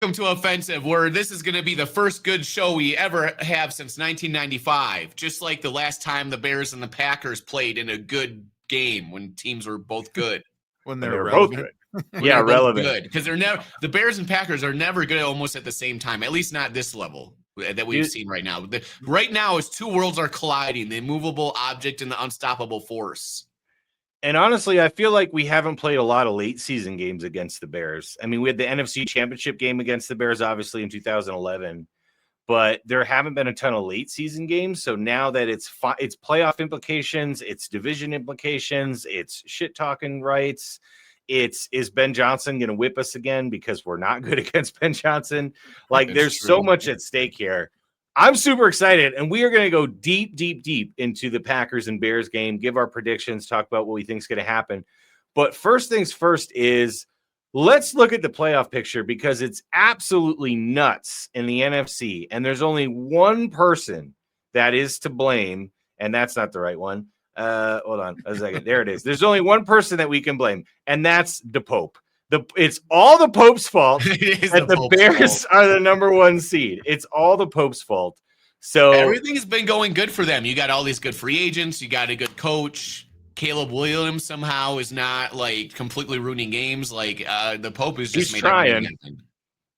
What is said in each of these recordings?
welcome to Offensive, where this is going to be the first good show we ever have since 1995. Just like the last time the Bears and the Packers played in a good game when teams were both good. When they were both good. Yeah, relevant. Good because they're never the Bears and Packers are never good almost at the same time. At least not this level that we've seen right now. Right now, as two worlds are colliding, the immovable object and the unstoppable force. And honestly, I feel like we haven't played a lot of late season games against the Bears. I mean, we had the NFC Championship game against the Bears, obviously, in 2011, but there haven't been a ton of late season games. So now that it's playoff implications, it's division implications, it's shit talking rights. Is Ben Johnson going to whip us again because we're not good against Ben Johnson? Like, there's so much at stake here. I'm super excited, and we are going to go deep, deep, deep into the Packers and Bears game, give our predictions, talk about what we think is going to happen. But first things first is let's look at the playoff picture because it's absolutely nuts in the NFC, and there's only one person that is to blame, and that's not the right one. Hold on a second. There it is. There's only one person that we can blame, and that's the Pope. It's all the Pope's fault that the Bears are the number one seed. It's all the Pope's fault. So everything has been going good for them. You got all these good free agents. You got a good coach. Caleb Williams somehow is not like completely ruining games. Like the Pope is just trying.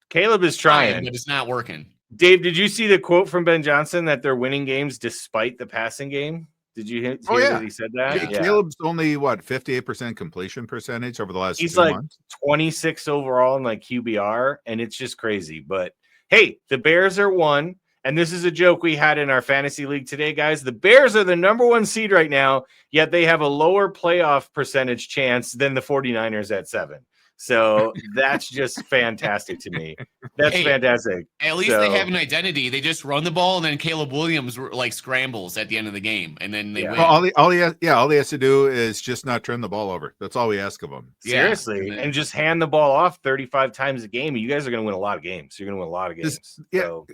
Caleb is trying, but it's not working. Dave, did you see the quote from Ben Johnson that they're winning games despite the passing game? Did you hear that he said that? Yeah. Caleb's only 58% completion percentage over the last 2 months. 26 overall in like QBR, and it's just crazy. But hey, the Bears are one, and this is a joke we had in our fantasy league today, guys. The Bears are the number one seed right now, yet they have a lower playoff percentage chance than the 49ers at 7. So that's just fantastic to me. That's fantastic. At least they have an identity. They just run the ball, and then Caleb Williams like scrambles at the end of the game, and then they win. Well, all he has to do is just not turn the ball over. That's all we ask of him. Seriously, and just hand the ball off 35 times a game. You guys are going to win a lot of games. You're going to win a lot of games.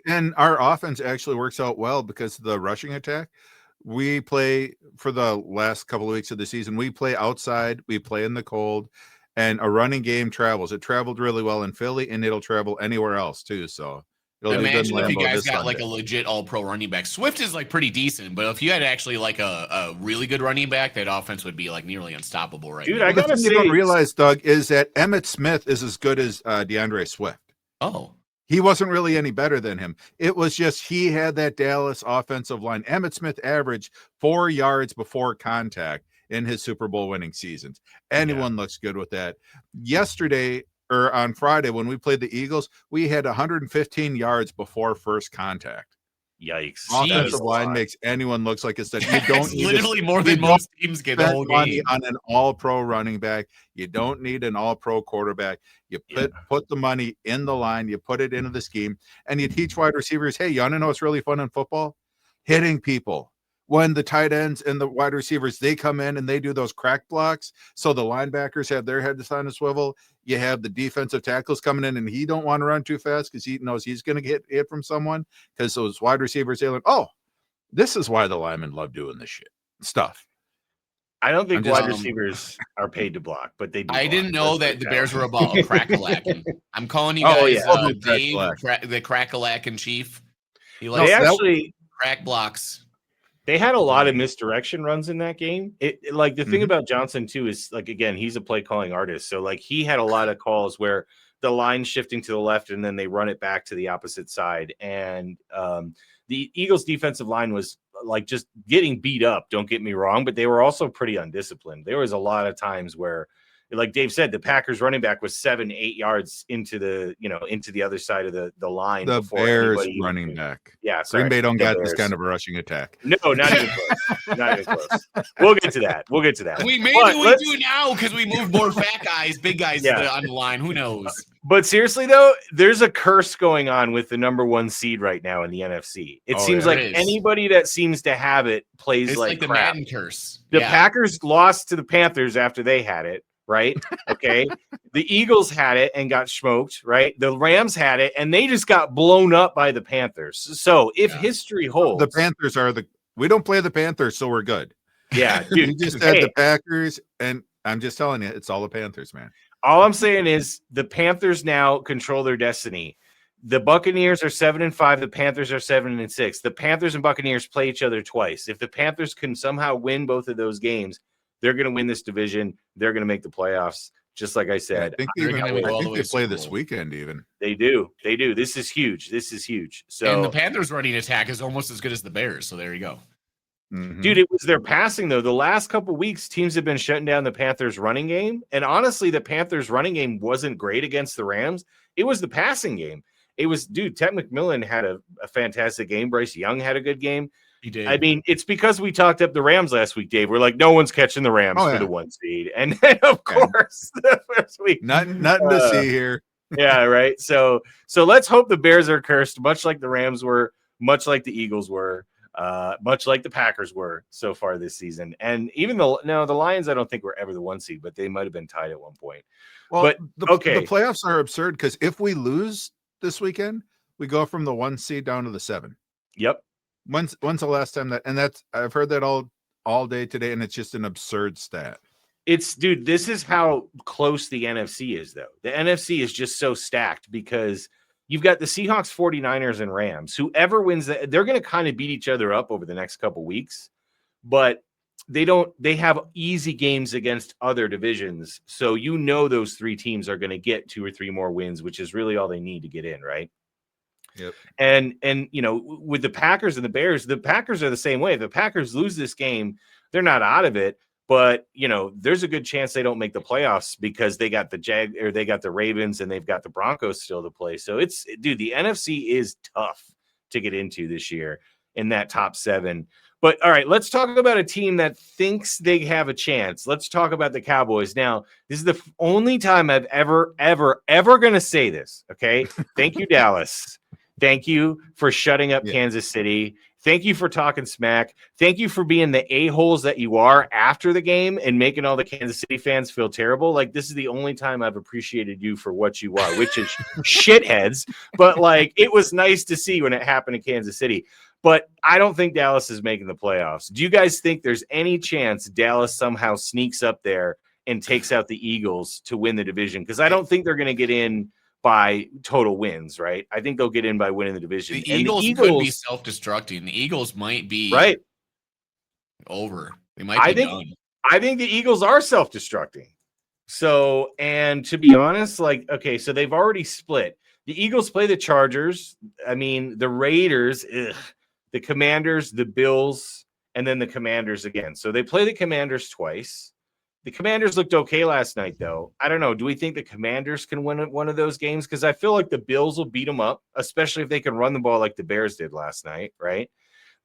And our offense actually works out well because of the rushing attack. We play for the last couple of weeks of the season. We play outside. We play in the cold. And a running game travels. It traveled really well in Philly, and it'll travel anywhere else too. So imagine if you guys got like a legit all-pro running back. Swift is like pretty decent, but if you had actually like a really good running back, that offense would be like nearly unstoppable right now. I gotta say, you don't realize, Doug, is that Emmitt Smith is as good as DeAndre Swift. Oh. He wasn't really any better than him. It was just he had that Dallas offensive line. Emmitt Smith averaged 4 yards before contact in his Super Bowl winning seasons. Anyone looks good with that. Yesterday or on Friday when we played the Eagles, we had 115 yards before first contact. Yikes. Offensive line makes anyone looks like it's that you don't need literally more than most teams get the whole game on an all-pro running back. You don't need an all-pro quarterback. You put the money in the line, you put it into the scheme, and you teach wide receivers, hey, you want to know what's really fun in football? Hitting people. When the tight ends and the wide receivers, they come in and they do those crack blocks. So the linebackers have their heads on a swivel. You have the defensive tackles coming in and he don't want to run too fast because he knows he's going to get hit from someone because those wide receivers, they learn, this is why the linemen love doing this stuff. I don't think wide receivers are paid to block, but they do. I didn't know that the Bears were about a crack-a-lackin'. I'm calling you guys Dave, the crack-a-lackin' chief. He likes crack blocks. They had a lot of misdirection runs in that game. The thing about Johnson too is like, again, he's a play calling artist. So like he had a lot of calls where the line shifting to the left and then they run it back to the opposite side. And the Eagles defensive line was like just getting beat up. Don't get me wrong, but they were also pretty undisciplined. There was a lot of times where, like Dave said, the Packers running back was 7-8 yards into the other side of the line. The Bears running back. Yeah. Green Bay don't got this kind of a rushing attack. No, not even close. Not even close. We'll get to that. We do now because we moved more fat guys, big guys on the line. Who knows? But seriously, though, there's a curse going on with the number one seed right now in the NFC. It seems like anybody that seems to have it plays like the crap. Madden curse. The Packers lost to the Panthers after they had it. Right. Okay. The Eagles had it and got smoked. Right. The Rams had it and they just got blown up by the Panthers. So if history holds, the Panthers we don't play the Panthers, so we're good. Yeah. Dude, you just said the Packers, and I'm just telling you, it's all the Panthers, man. All I'm saying is the Panthers now control their destiny. The Buccaneers are 7-5. The Panthers are 7-6. The Panthers and Buccaneers play each other twice. If the Panthers can somehow win both of those games, they're going to win this division. They're going to make the playoffs. Just like I said, I think they play this weekend even. They do. This is huge. So, and the Panthers running attack is almost as good as the Bears. So there you go. Mm-hmm. Dude, it was their passing, though. The last couple of weeks, teams have been shutting down the Panthers' running game. And honestly, the Panthers' running game wasn't great against the Rams. It was the passing game. It was, Ted McMillan had a fantastic game. Bryce Young had a good game. He did. I mean, it's because we talked up the Rams last week, Dave. We're like, no one's catching the Rams for the 1 seed. And then, of course, the first week. Nothing to see here. Yeah, right. So let's hope the Bears are cursed, much like the Rams were, much like the Eagles were. Much like the Packers were so far this season. And even the Lions, I don't think were ever the 1 seed, but they might have been tied at one point. Well, but the playoffs are absurd because if we lose this weekend, we go from the 1 seed down to the 7. Yep. When's the last time that's I've heard that all day today, and it's just an absurd stat. This is how close the NFC is, though. The NFC is just so stacked because you've got the Seahawks, 49ers, and Rams. Whoever wins that, they're going to kind of beat each other up over the next couple weeks, but they have easy games against other divisions. So those 3 teams are going to get 2 or 3 more wins, which is really all they need to get in, right? Yep. And with the Packers and the Bears are the same way. If the Packers lose this game, they're not out of it. But there's a good chance they don't make the playoffs because they got they got the Ravens and they've got the Broncos still to play. So the NFC is tough to get into this year in that top 7. But all right, let's talk about a team that thinks they have a chance. Let's talk about the Cowboys. Now, this is the only time I've ever going to say this. Okay. Thank you, Dallas. Thank you for shutting up Kansas City. Thank you for talking smack. Thank you for being the a-holes that you are after the game and making all the Kansas City fans feel terrible. Like, this is the only time I've appreciated you for what you are, which is shitheads. But, it was nice to see when it happened in Kansas City. But I don't think Dallas is making the playoffs. Do you guys think there's any chance Dallas somehow sneaks up there and takes out the Eagles to win the division? Because I don't think they're going to get in by total wins, right? I think they'll get in by winning the division. The Eagles could be self-destructing. The Eagles might be over. They might be done. I think the Eagles are self-destructing. So, and to be honest, so they've already split. The Eagles play the Chargers. I mean, the Raiders, the Commanders, the Bills, and then the Commanders again. So they play the Commanders twice. The Commanders looked okay last night, though. I don't know. Do we think the Commanders can win one of those games? Because I feel like the Bills will beat them up, especially if they can run the ball like the Bears did last night, right?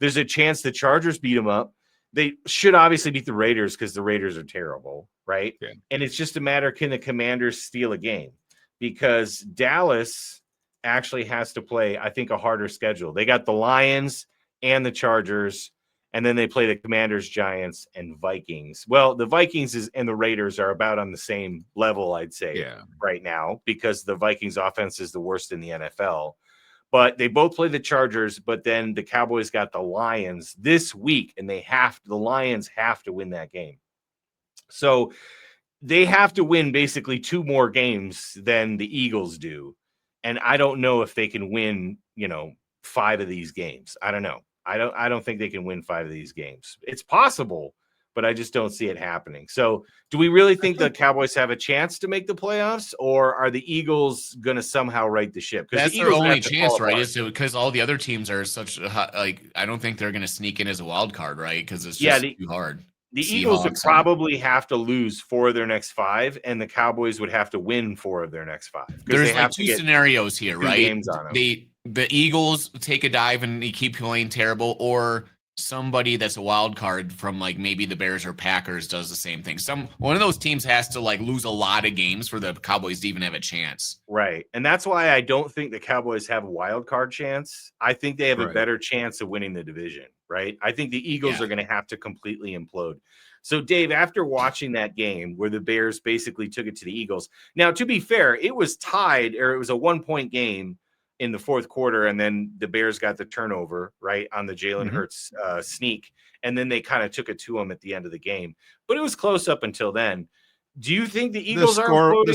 There's a chance the Chargers beat them up. They should obviously beat the Raiders because the Raiders are terrible, right? Yeah. And it's just a matter, can the Commanders steal a game? Because Dallas actually has to play, I think, a harder schedule. They got the Lions and the Chargers, and then they play the Commanders, Giants, and Vikings. Well, the Vikings and the Raiders are about on the same level, I'd say, right now, because the Vikings offense is the worst in the NFL. But they both play the Chargers, but then the Cowboys got the Lions this week, and the Lions have to win that game. So they have to win basically 2 more games than the Eagles do. And I don't know if they can win, 5 of these games. I don't know. I don't think they can win 5 of these games. It's possible, but I just don't see it happening. So do we really think the Cowboys have a chance to make the playoffs, or are the Eagles going to somehow right the ship? That's their only chance, right? Is because all the other teams are such I don't think they're going to sneak in as a wild card, right? Because it's just too hard. The Eagles would probably have to lose 4 of their next 5, and the Cowboys would have to win 4 of their next 5. There's like 2 scenarios here, right? The Eagles take a dive and they keep playing terrible, or somebody that's a wild card from maybe the Bears or Packers does the same thing. One of those teams has to lose a lot of games for the Cowboys to even have a chance. Right. And that's why I don't think the Cowboys have a wild card chance. I think they have a better chance of winning the division, right? I think the Eagles are going to have to completely implode. So, Dave, after watching that game where the Bears basically took it to the Eagles, now, to be fair, it was tied, or it was a 1-point game in the fourth quarter, and then the Bears got the turnover, right, on the Jalen Hurts sneak, and then they kind of took it to them at the end of the game. But it was close up until then. Do you think the Eagles are imploding?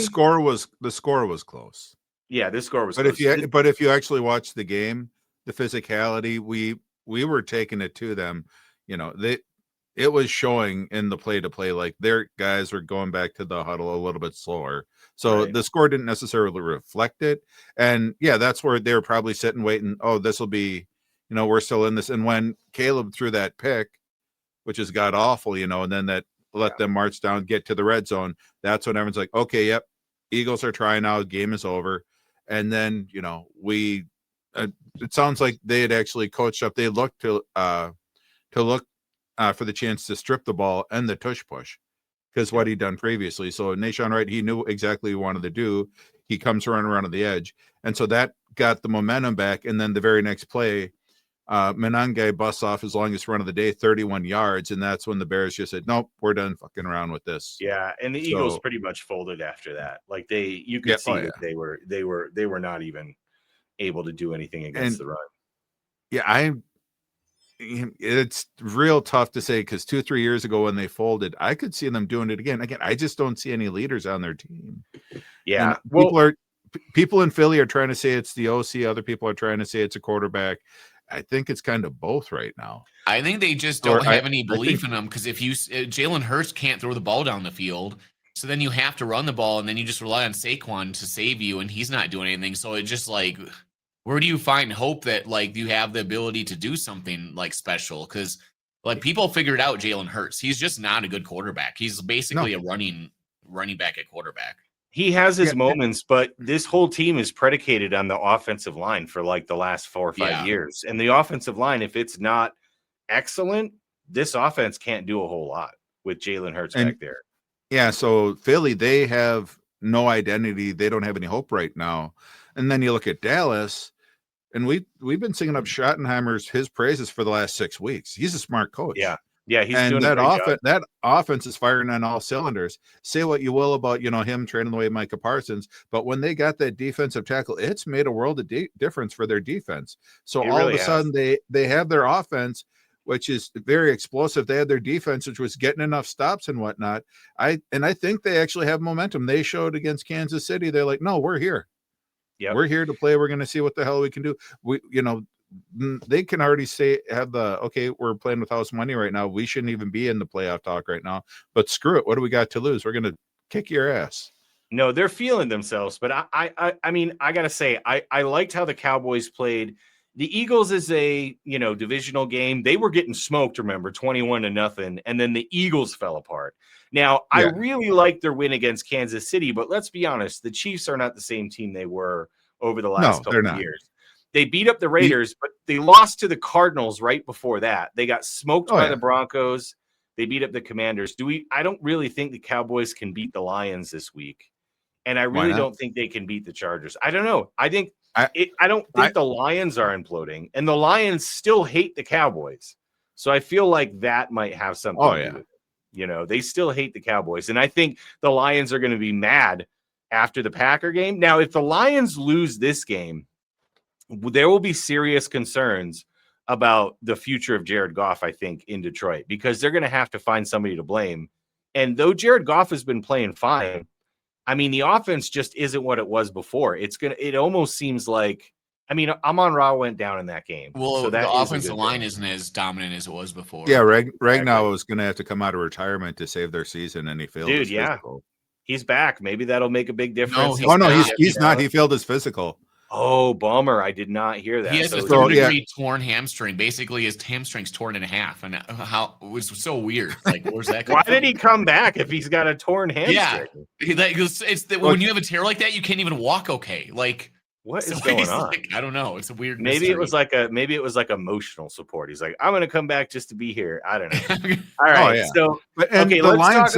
The score was close. Yeah, this score was. But if you actually watch the game, the physicality, we were taking it to them. It was showing in the play-to-play, like their guys were going back to the huddle a little bit slower. So the score didn't necessarily reflect it. And yeah, that's where they were probably sitting waiting. Oh, this will be, we're still in this. And when Caleb threw that pick, which is god awful, and then that let them march down, get to the red zone, that's when everyone's like, okay, yep, Eagles are trying out, game is over. And then, it sounds like they had actually coached up. They looked to look for the chance to strip the ball and the tush push, because what he'd done previously. So Nahshon Wright, he knew exactly what he wanted to do. He comes around on the edge. And so that got the momentum back. And then the very next play, Menangai busts off his longest run of the day, 31 yards. And that's when the Bears just said, nope, we're done fucking around with this. Yeah. And the Eagles pretty much folded after that. Like you could see that they were not even able to do anything against the run. Yeah. It's real tough to say, because 2-3 years ago when they folded, I could see them doing it again. I just don't see any leaders on their team. Yeah. And people in Philly are trying to say it's the OC. Other people are trying to say it's a quarterback. I think it's kind of both right now. I think they just don't have any belief in them, because if Jalen Hurts can't throw the ball down the field, so then you have to run the ball, and then you just rely on Saquon to save you, and he's not doing anything. So it's just like, where do you find hope that like you have the ability to do something like special? Because like people figured out Jalen Hurts. He's just not a good quarterback. He's basically a running back at quarterback. He has his moments, but this whole team is predicated on the offensive line for like the last 4 or 5 years. And the offensive line, if it's not excellent, this offense can't do a whole lot with Jalen Hurts back there. Yeah, so Philly, they have no identity. They don't have any hope right now. And then you look at Dallas, and we've been singing up Schottenheimer's his praises for the last 6 weeks. He's a smart coach. Yeah, he's doing that offense. That offense is firing on all cylinders. Say what you will about him training the way Micah Parsons, but when they got that defensive tackle, it's made a world of difference for their defense. So all of a sudden they have their offense, which is very explosive. They had their defense, which was getting enough stops and whatnot. I think they actually have momentum. They showed against Kansas City. They're like, no, we're here. Yeah, we're here to play. We're going to see what the hell we can do. They can already we're playing with house money right now. We shouldn't even be in the playoff talk right now, but screw it. What do we got to lose? We're going to kick your ass. No, they're feeling themselves, but I mean, I got to say, I liked how the Cowboys played. The Eagles is a, divisional game. They were getting smoked, remember, 21-0. And then the Eagles fell apart. Now, I really like their win against Kansas City, but let's be honest, the Chiefs are not the same team they were over the last couple of years. They beat up the Raiders, but they lost to the Cardinals right before that. They got smoked by the Broncos. They beat up the Commanders. I don't really think the Cowboys can beat the Lions this week. And I really don't think they can beat the Chargers. I don't know. I don't think the Lions are imploding, and the Lions still hate the Cowboys. So I feel like that might have something to do with it. They still hate the Cowboys. And I think the Lions are going to be mad after the Packer game. Now, if the Lions lose this game, there will be serious concerns about the future of Jared Goff, I think, in Detroit, because they're going to have to find somebody to blame. And though Jared Goff has been playing fine, I mean, the offense just isn't what it was before. It almost seems like, Amon-Ra went down in that game. Well, so the offensive line isn't as dominant as it was before. Yeah, Ragnow was going to have to come out of retirement to save their season, and he failed his physical. He's back. Maybe that'll make a big difference. He's not. He failed his physical. Oh, bummer. I did not hear that. He has a third-degree torn hamstring. Basically, his hamstring's torn in half. And it was so weird. Like, where's that Why did he come back if he's got a torn hamstring? Yeah. When you have a tear like that, you can't even walk okay. Like, what is going on? I don't know. It's a weird maybe mystery. It was like emotional support. He's like, I'm going to come back just to be here. I don't know. All right. So, the Lions,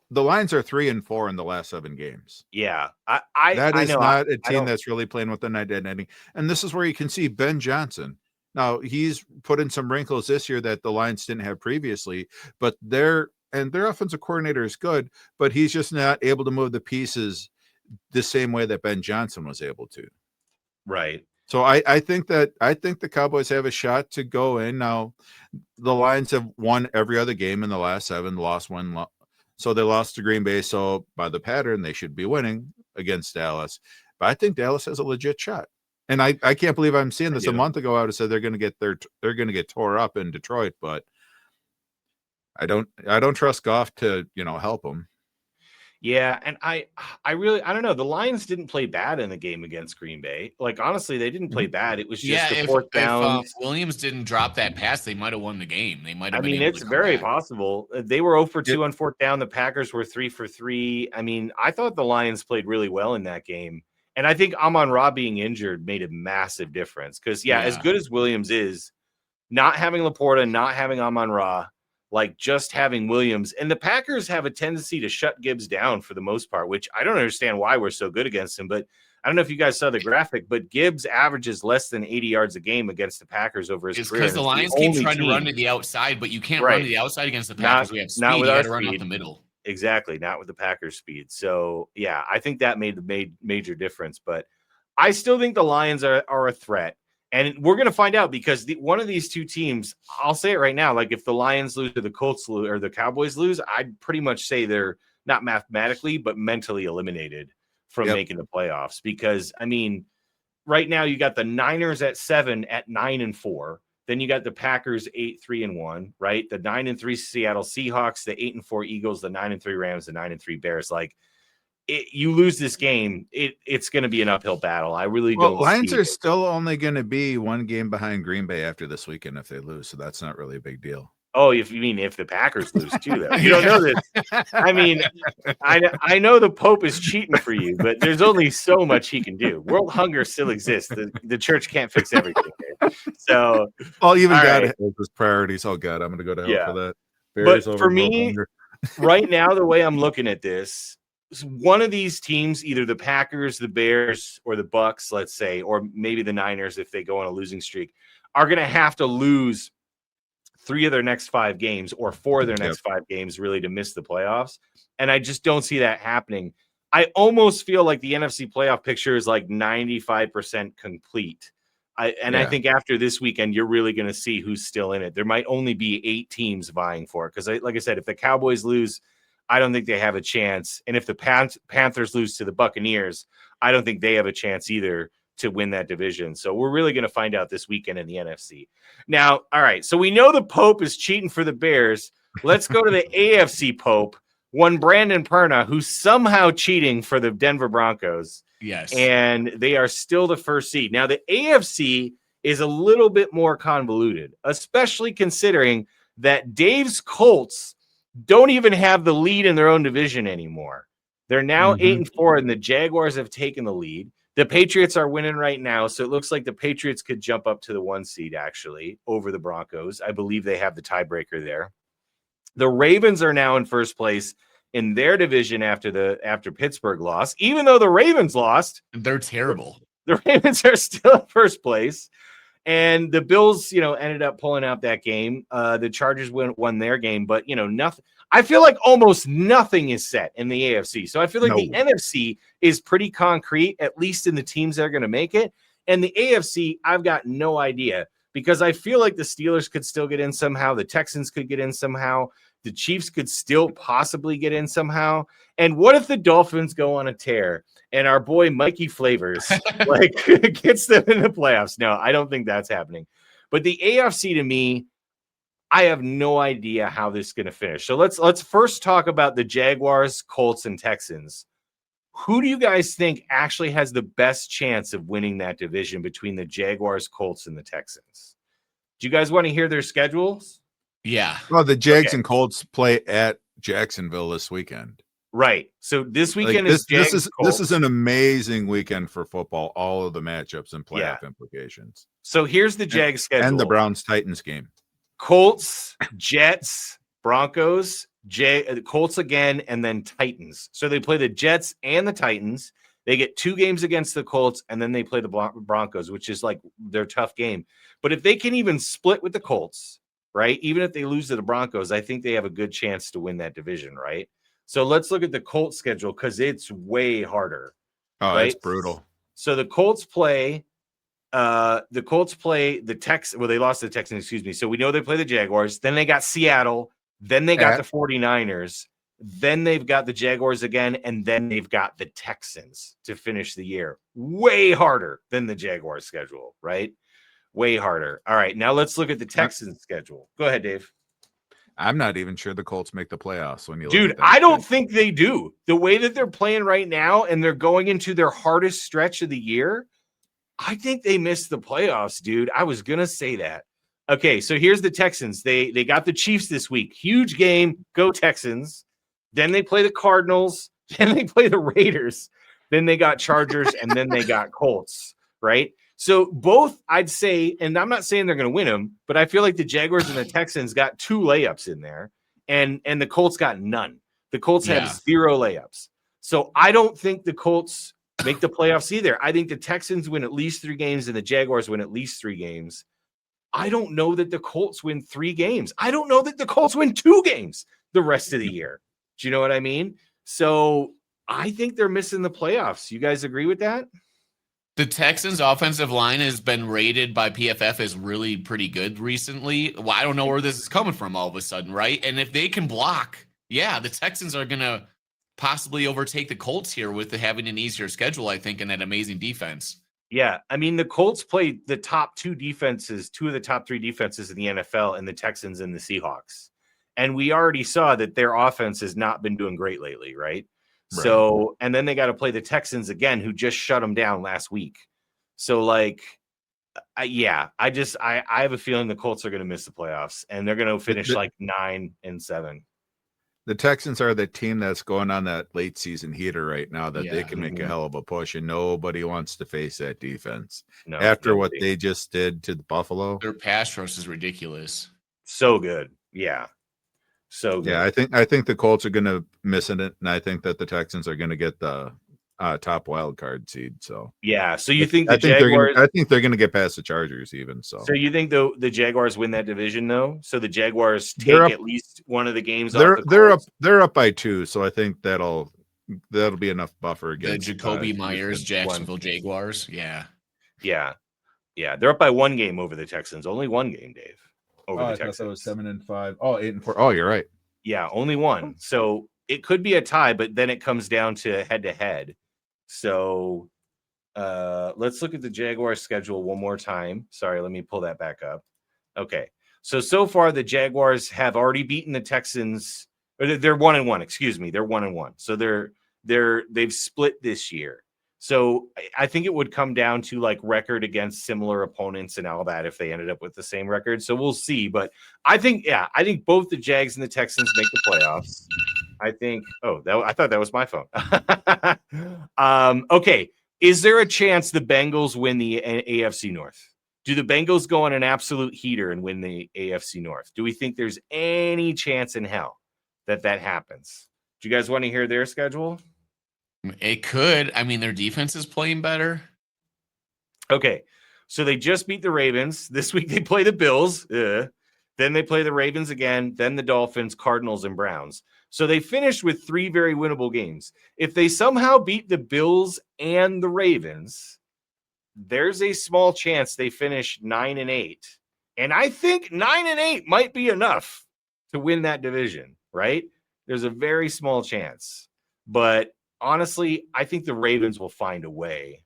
the Lions are 3-4 in the last 7 games. Yeah. That is not a team that's really playing with an identity. And this is where you can see Ben Johnson. Now, he's put in some wrinkles this year that the Lions didn't have previously, but their offensive coordinator is good, but he's just not able to move the pieces the same way that Ben Johnson was able to. Right. So I think the Cowboys have a shot to go in. Now, the Lions have won every other game in the last 7, lost 1. So they lost to Green Bay. So by the pattern, they should be winning against Dallas. but I think Dallas has a legit shot. And I can't believe I'm seeing this. A month ago, I would have said they're going to get tore up in Detroit, but I don't trust Goff to help them. Yeah, and I don't know. The Lions didn't play bad in the game against Green Bay. Like, honestly, they didn't play bad. It was just the fourth down. If Williams didn't drop that pass, they might have won the game. They might have been it's very possible. They were 0 for 2 on fourth down. The Packers were 3 for 3. I mean, I thought the Lions played really well in that game. And I think Amon-Ra being injured made a massive difference. Because, as good as Williams is, not having Laporta, not having Amon-Ra, like just having Williams, and the Packers have a tendency to shut Gibbs down for the most part, which I don't understand why we're so good against him. But I don't know if you guys saw the graphic, but Gibbs averages less than 80 yards a game against the Packers over his career. It's because the Lions keep trying to run to the outside, but you can't run to the outside against the Packers. We have speed. You got to run up the middle. Exactly, not with the Packers' speed. So, I think that made the major difference. But I still think the Lions are a threat. And we're going to find out because one of these two teams, I'll say it right now, like if the Lions lose or the Colts lose or the Cowboys lose, I'd pretty much say they're not mathematically, but mentally eliminated from making the playoffs. Because, I mean, right now you got the Niners at 7 at 9-4. Then you got the Packers 8-3-1, right? The 9-3 Seattle Seahawks, the 8-4 Eagles, the 9-3 Rams, the 9-3 Bears. Like, you lose this game, it's going to be an uphill battle. I really don't. Lions are still only going to be one game behind Green Bay after this weekend if they lose, so that's not really a big deal. Oh, if the Packers lose too, though. You don't know this. I mean, I know the Pope is cheating for you, but there's only so much he can do. World hunger still exists. The church can't fix everything. So, even God has his priorities. Oh God, I'm going to go to hell for that. Bears but for me, right now, the way I'm looking at this. One of these teams, either the Packers, the Bears, or the Bucks, let's say, or maybe the Niners, if they go on a losing streak, are going to have to lose 3 of their next 5 games or 4 of their next 5 games really to miss the playoffs. And I just don't see that happening. I almost feel like the NFC playoff picture is like 95% complete. I think after this weekend, you're really going to see who's still in it. There might only be 8 teams vying for it. Because like I said, if the Cowboys lose, I don't think they have a chance. And if the Panthers lose to the Buccaneers, I don't think they have a chance either to win that division. So we're really going to find out this weekend in the NFC. Now, all right, so we know the Pope is cheating for the Bears. Let's go to the AFC Pope, one Brandon Perna, who's somehow cheating for the Denver Broncos. Yes. And they are still the first seed. Now, the AFC is a little bit more convoluted, especially considering that Dave's Colts don't even have the lead in their own division anymore. They're now 8-4, and the Jaguars have taken the lead. The Patriots are winning right now, so it looks like the Patriots could jump up to the 1 seed, actually, over the Broncos. I believe they have the tiebreaker there. The Ravens are now in first place in their division after Pittsburgh lost. Even though the Ravens lost, they're terrible. The Ravens are still in first place. And the Bills, ended up pulling out that game. The Chargers won their game, but nothing. I feel like almost nothing is set in the AFC. So I feel like the NFC is pretty concrete, at least in the teams that are going to make it. And the AFC, I've got no idea because I feel like the Steelers could still get in somehow. The Texans could get in somehow. The Chiefs could still possibly get in somehow. And what if the Dolphins go on a tear and our boy Mikey Flavors gets them in the playoffs? No, I don't think that's happening. But the AFC, to me, I have no idea how this is going to finish. So let's first talk about the Jaguars, Colts, and Texans. Who do you guys think actually has the best chance of winning that division between the Jaguars, Colts, and the Texans? Do you guys want to hear their schedules? Yeah. Well, the Jags and Colts play at Jacksonville this weekend. Right. So this weekend this is an amazing weekend for football. All of the matchups and playoff implications. So here's the Jags schedule and the Browns-Titans game. Colts, Jets, Broncos, Colts again, and then Titans. So they play the Jets and the Titans. They get 2 games against the Colts, and then they play the Broncos, which is like their tough game. But if they can even split with the Colts, right, even if they lose to the Broncos, I think they have a good chance to win that division, right? So let's look at the Colts schedule because it's way harder. Oh, right? It's brutal. So the Colts play the Texans. Well, they lost to the Texans, excuse me. So we know they play the Jaguars. Then they got Seattle. Then they got the 49ers. Then they've got the Jaguars again, and then they've got the Texans to finish the year. Way harder than the Jaguars schedule, right? Way harder. All right, now let's look at the Texans schedule. Go ahead, Dave. I'm not even sure the Colts make the playoffs when you look at that. I don't think they do. The way that they're playing right now, and they're going into their hardest stretch of the year, I think they missed the playoffs, dude. I was going to say that. Okay, so here's the Texans. They got the Chiefs this week. Huge game. Go Texans. Then they play the Cardinals. Then they play the Raiders. Then they got Chargers, and then they got Colts, right? So both, I'd say, and I'm not saying they're going to win them, but I feel like the Jaguars and the Texans got 2 layups in there, and the Colts got none. The Colts have 0 layups. So I don't think the Colts make the playoffs either. I think the Texans win at least 3 games, and the Jaguars win at least 3 games. I don't know that the Colts win 3 games. I don't know that the Colts win 2 games the rest of the year. Do you know what I mean? So I think they're missing the playoffs. You guys agree with that? The Texans' offensive line has been rated by PFF as really pretty good recently. Well, I don't know where this is coming from all of a sudden, right? And if they can block, the Texans are going to possibly overtake the Colts here with having an easier schedule, I think, and that amazing defense. Yeah, I mean, the Colts played the top 2 defenses, 2 of the top 3 defenses in the NFL, and the Texans and the Seahawks. And we already saw that their offense has not been doing great lately, right? So, and then they got to play the Texans again, who just shut them down last week. So, like, I have a feeling the Colts are going to miss the playoffs, and they're going to finish like 9-7. The Texans are the team that's going on that late season heater right now that they can make a hell of a push, and nobody wants to face that defense. After what they just did to the Buffalo. Their pass rush is ridiculous. So good. Yeah. So good. Yeah, I think the Colts are going to miss it, and I think that the Texans are going to get the top wild card seed. So so you think the Jaguars? I think they're going to get past the Chargers even. So you think the Jaguars win that division though? So the Jaguars take at least one of the games. They're up by 2, so I think that'll be enough buffer against the Jacoby Myers Jacksonville Jaguars. Yeah. They're up by 1 game over the Texans. Only 1 game, Dave. Over the Texans. I thought it was 7-5. Oh, 8-4. Oh, you're right. Yeah, only 1. So it could be a tie, but then it comes down to head-to-head. So let's look at the Jaguars schedule one more time. Sorry, let me pull that back up. Okay. So far the Jaguars have already beaten the Texans. Or they're 1-1, excuse me. They're 1-1. So they've split this year. So I think it would come down to like record against similar opponents and all that if they ended up with the same record. So we'll see. But I think both the Jags and the Texans make the playoffs. I think. I thought that was my phone. Okay. Is there a chance the Bengals win the AFC North? Do the Bengals go on an absolute heater and win the AFC North? Do we think there's any chance in hell that happens? Do you guys want to hear their schedule? It could. I mean, their defense is playing better. Okay. So they just beat the Ravens. This week they play the Bills. Then they play the Ravens again. Then the Dolphins, Cardinals, and Browns. So they finished with 3 very winnable games. If they somehow beat the Bills and the Ravens, there's a small chance they finish 9-8. And I think 9-8 might be enough to win that division, right? There's a very small chance. But honestly, I think the Ravens will find a way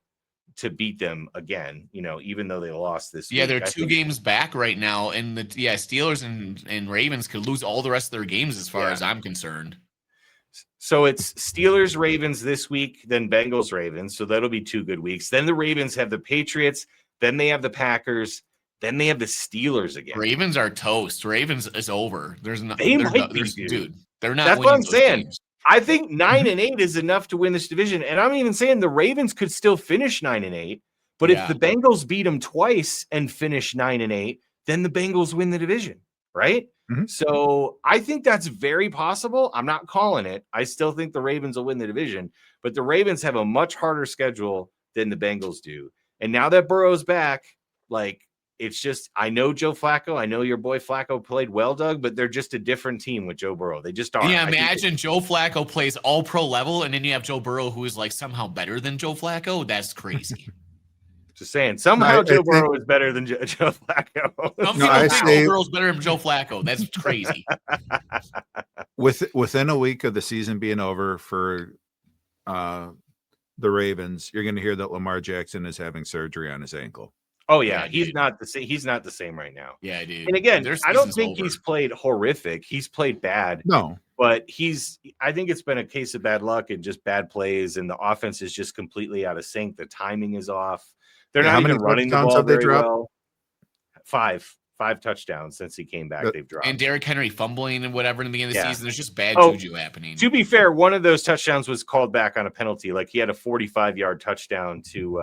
to beat them again, even though they lost this week. Yeah, they're 2 games back right now, and the Steelers and Ravens could lose all the rest of their games as far as I'm concerned. So it's Steelers, Ravens this week, then Bengals, Ravens. So that'll be 2 good weeks. Then the Ravens have the Patriots, then they have the Packers, then they have the Steelers again. Ravens are toast. Ravens is over. They're not. That's what I'm saying. Games. I think 9-8 is enough to win this division. And I'm even saying the Ravens could still finish 9-8. But if the Bengals beat them twice and finish 9-8, then the Bengals win the division, right? Mm-hmm. So I think that's very possible. I'm not calling it. I still think the Ravens will win the division. But the Ravens have a much harder schedule than the Bengals do. And now that Burrow's back, it's just, I know Joe Flacco. I know your boy Flacco played well, Doug, but they're just a different team with Joe Burrow. They just are. Yeah, imagine Joe Flacco plays all pro level, and then you have Joe Burrow, who is like somehow better than Joe Flacco. That's crazy. Just saying. Somehow Joe Burrow is better than Joe Flacco. Some people think Joe Burrow's better than Joe Flacco. That's crazy. Within a week of the season being over for the Ravens, you're going to hear that Lamar Jackson is having surgery on his ankle. Oh yeah, he's not the same. He's not the same right now. Yeah, dude. And again, I don't think he's played horrific. He's played bad. No, but I think it's been a case of bad luck and just bad plays, and the offense is just completely out of sync. The timing is off. They're not even running the ball very well. Five touchdowns since he came back. They've dropped. And Derrick Henry fumbling and whatever in the beginning of the season. There's just bad juju happening. To be fair, one of those touchdowns was called back on a penalty. Like he had a 45-yard touchdown to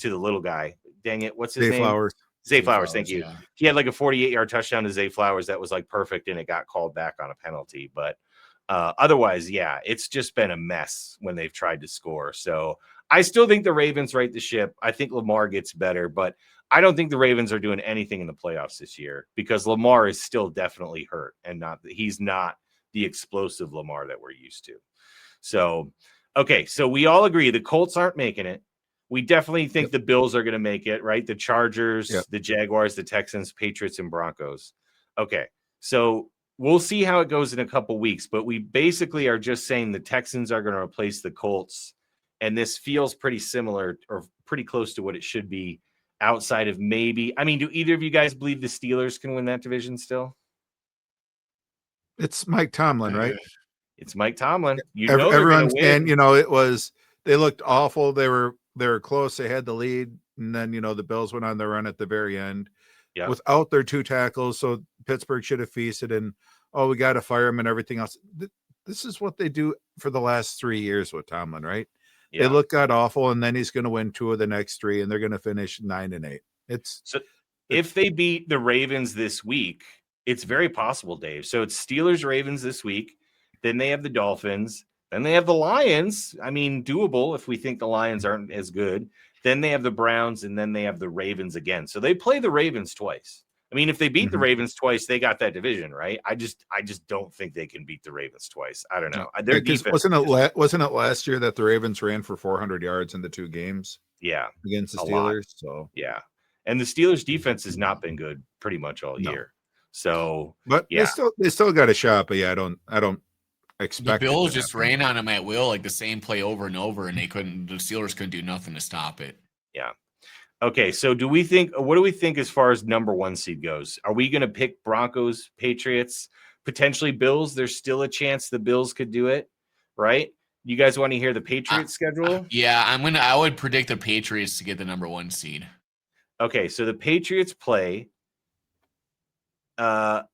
the little guy. Dang it. What's his name? Zay Flowers. Thank you. Yeah. He had like a 48-yard touchdown to Zay Flowers. That was like perfect. And it got called back on a penalty. But otherwise, yeah, it's just been a mess when they've tried to score. So I still think the Ravens right the ship. I think Lamar gets better, but I don't think the Ravens are doing anything in the playoffs this year because Lamar is still definitely hurt and he's not the explosive Lamar that we're used to. So, okay. So we all agree the Colts aren't making it. We definitely think the Bills are going to make it, right? The Chargers, the Jaguars, the Texans, Patriots, and Broncos. Okay. So we'll see how it goes in a couple weeks, but we basically are just saying the Texans are going to replace the Colts. And this feels pretty similar or pretty close to what it should be outside of maybe. I mean, do either of you guys believe the Steelers can win that division still? It's Mike Tomlin, right? It's Mike Tomlin. Everyone's and it was they looked awful. They were close. They had the lead, and then the Bills went on the run at the very end without their two tackles. So Pittsburgh should have feasted, and we got to fire him and everything else. This is what they do for the last 3 years with Tomlin, right? Yeah. They look god awful, and then he's going to win 2 of the next 3, and they're going to finish 9-8. If they beat the Ravens this week, it's very possible, Dave. So it's Steelers Ravens this week. Then they have the Dolphins. Then they have the Lions. I mean, doable if we think the Lions aren't as good. Then they have the Browns, and then they have the Ravens again. So they play the Ravens twice. I mean, if they beat the Ravens twice, they got that division, right? I just don't think they can beat the Ravens twice. I don't know. Their defense wasn't it last year that the Ravens ran for 400 yards in the 2 games? Yeah, against the Steelers. So yeah, and the Steelers' defense has not been good pretty much all year. So, but they still got a shot. But yeah, I don't expect the Bills just ran on them at will, like the same play over and over, and the Steelers couldn't do nothing to stop it. Yeah. Okay, so what do we think as far as number 1 seed goes? Are we going to pick Broncos, Patriots, potentially Bills? There's still a chance the Bills could do it, right? You guys want to hear the Patriots schedule? Yeah, I would predict the Patriots to get the number 1 seed. Okay, so the Patriots play the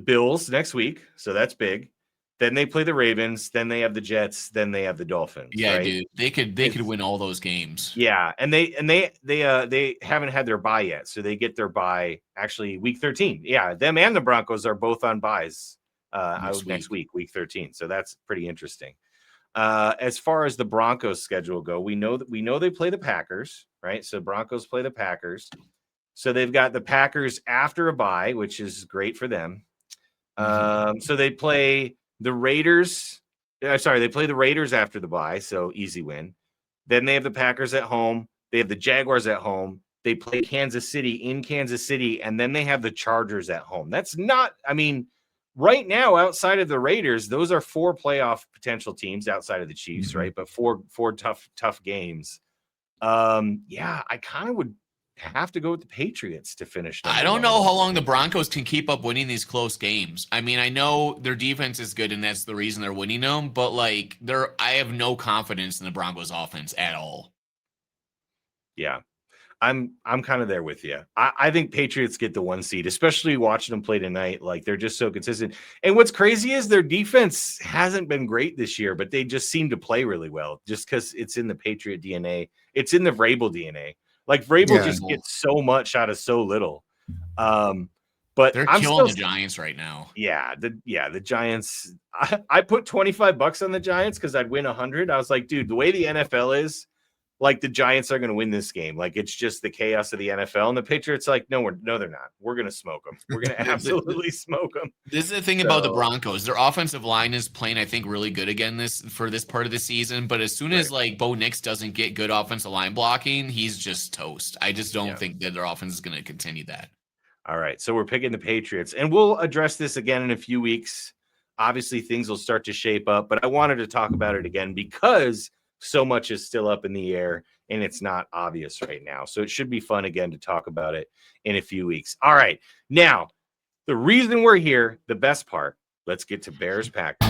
Bills next week, so that's big. Then they play the Ravens. Then they have the Jets. Then they have the Dolphins. Yeah, right? dude, they could win all those games. Yeah, and they haven't had their bye yet, so they get their bye actually week 13. Yeah, them and the Broncos are both on byes next week, week 13. So that's pretty interesting. As far as the Broncos schedule go, we know they play the Packers, right? So Broncos play the Packers. So they've got the Packers after a bye, which is great for them. So they play the Raiders. They play the Raiders after the bye, so easy win. Then they have the Packers at home. They have the Jaguars at home. They play Kansas City in Kansas City, and then they have the Chargers at home. That's not, right now, outside of the Raiders, those are 4 playoff potential teams outside of the Chiefs, right? But four tough games. I kind of would have to go with the Patriots to finish. I don't know how long the Broncos can keep up winning these close games. I mean, I know their defense is good, and that's the reason they're winning them. But I have no confidence in the Broncos offense at all. Yeah, I'm kind of there with you. I think Patriots get the 1 seed, especially watching them play tonight. Like they're just so consistent. And what's crazy is their defense hasn't been great this year, but they just seem to play really well, just because it's in the Patriot DNA. It's in the Vrabel DNA. Like Vrabel just gets so much out of so little. But they're killing the Giants right now. Yeah, the Giants. I put $25 on the Giants because I'd win 100. I was like, dude, the way the NFL is, like the Giants are going to win this game. Like it's just the chaos of the NFL. And the Patriots like, no, they're not. We're going to smoke them. We're going to absolutely smoke them. This is the thing about the Broncos. Their offensive line is playing, I think, really good again this part of the season. But as soon as like Bo Nix doesn't get good offensive line blocking, he's just toast. I just don't think that their offense is going to continue that. All right. So we're picking the Patriots, and we'll address this again in a few weeks. Obviously, things will start to shape up, but I wanted to talk about it again because so much is still up in the air and it's not obvious right now. So it should be fun again to talk about it in a few weeks. All right. Now, the reason we're here, the best part, let's get to Bears Packers.